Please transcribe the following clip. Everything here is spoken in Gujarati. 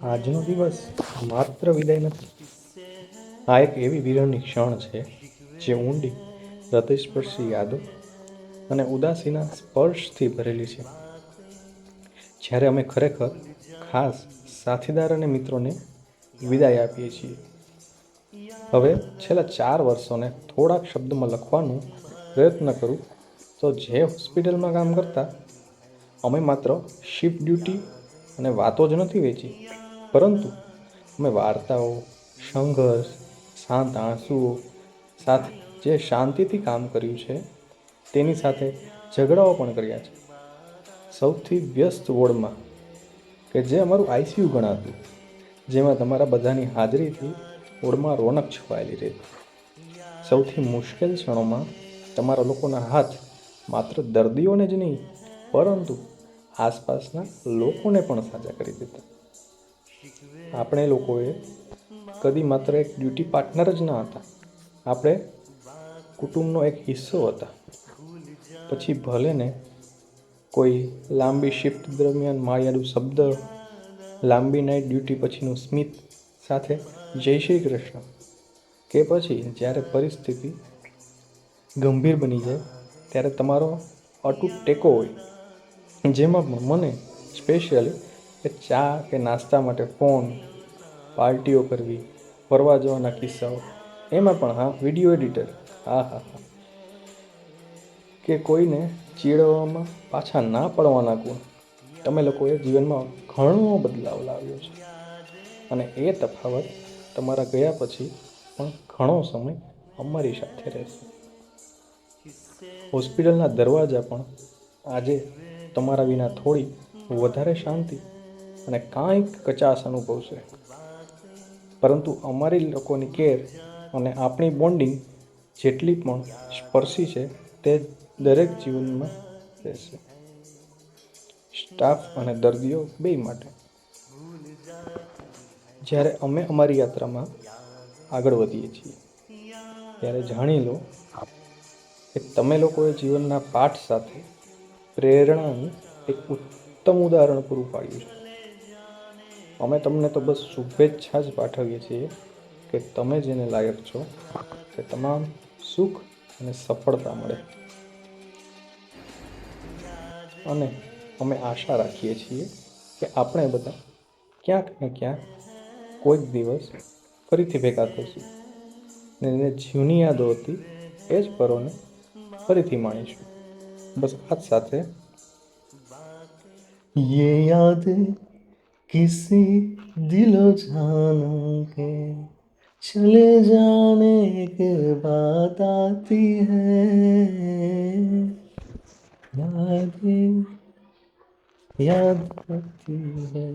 આજનો દિવસ માત્ર વિદાય નથી, આ એક એવી વિરહની ક્ષણ છે જે ઊંડી હૃદયસ્પર્શી યાદો અને ઉદાસીના સ્પર્શથી ભરેલી છે. જ્યારે અમે ખરેખર ખાસ સાથીદાર અને મિત્રોને વિદાય આપીએ છીએ. હવે છેલ્લા 4 વર્ષોને થોડાક શબ્દોમાં લખવાનો પ્રયત્ન કરું તો જે હોસ્પિટલમાં કામ કરતા અમે માત્ર શિફ્ટ ડ્યુટી અને વાતો જ નથી વેચી, પરંતુ અમે વાર્તાઓ, સંઘર્ષ, શાંત આંસુઓ સાથે જે શાંતિથી કામ કર્યું છે તેની સાથે ઝઘડાઓ પણ કર્યા છે. સૌથી વ્યસ્ત વોર્ડમાં કે જે અમારું આઈસીયુ ગણાતું, જેમાં તમારા બધાની હાજરીથી વોર્ડમાં રોનક છવાયેલી રહેતી. સૌથી મુશ્કેલ ક્ષણોમાં તમારા લોકોના હાથ માત્ર દર્દીઓને જ નહીં પરંતુ આસપાસના લોકોને પણ સાજા કરી દેતા. આપણે લોકોએ કદી માત્ર એક ડ્યુટી પાર્ટનર જ ન હતા, આપણે કુટુંબનો એક હિસ્સો હતા. પછી ભલે ને કોઈ લાંબી શિફ્ટ દરમિયાન માયાળુ શબ્દ, લાંબી નાઇટ ડ્યુટી પછીનું સ્મિત સાથે જય શ્રી કૃષ્ણ, કે પછી જ્યારે પરિસ્થિતિ ગંભીર બની જાય ત્યારે તમારો અતૂટ ટેકો હોય. જેમાં પણ મને સ્પેશિયલી કે ચા કે નાસ્તા માટે ફોન, પાર્ટીઓ કરવી, ફરવા જવાના કિસ્સાઓ, એમાં પણ હા વિડીયો એડિટર, હા હા હા, કે કોઈને ચીડવવામાં પાછા ના પડવાના ગુણ. તમે લોકોએ જીવનમાં ઘણો બદલાવ લાવ્યો છે અને એ તફાવત તમારા ગયા પછી પણ ઘણો સમય અમારી સાથે રહેશે. હોસ્પિટલના દરવાજા પણ આજે તમારા વિના થોડી વધારે શાંતિ અને કાંઈક કચાશ અનુભવશે, પરંતુ અમારી લોકોની કેર અને આપણી બોન્ડિંગ જેટલી પણ સ્પર્શી છે તે દરેક જીવનમાં રહેશે, સ્ટાફ અને દર્દીઓ બેય માટે. જ્યારે અમે અમારી યાત્રામાં આગળ વધીએ છીએ ત્યારે જાણી લો કે તમે લોકોએ જીવનના પાઠ સાથે પ્રેરણાનું એક ઉત્તમ ઉદાહરણ પૂરું પાડ્યું છે. અમે તમને તો બસ શુભેચ્છા જ પાઠવીએ છીએ કે તમે જેને લાયક છો તે તમામ સુખ અને સફળતા મળે. અને અમે આશા રાખીએ છીએ કે આપણે બધા ક્યાંક ને ક્યાંક કોઈક દિવસ ફરીથી ભેગા થશું ને એને જૂની યાદો હતી એ જ પરોને ફરીથી માણીશું. બસ આ જ સાથે ये यादें किसी दिलो जाना के चले जाने के बाद आती है, यादें याद आती है.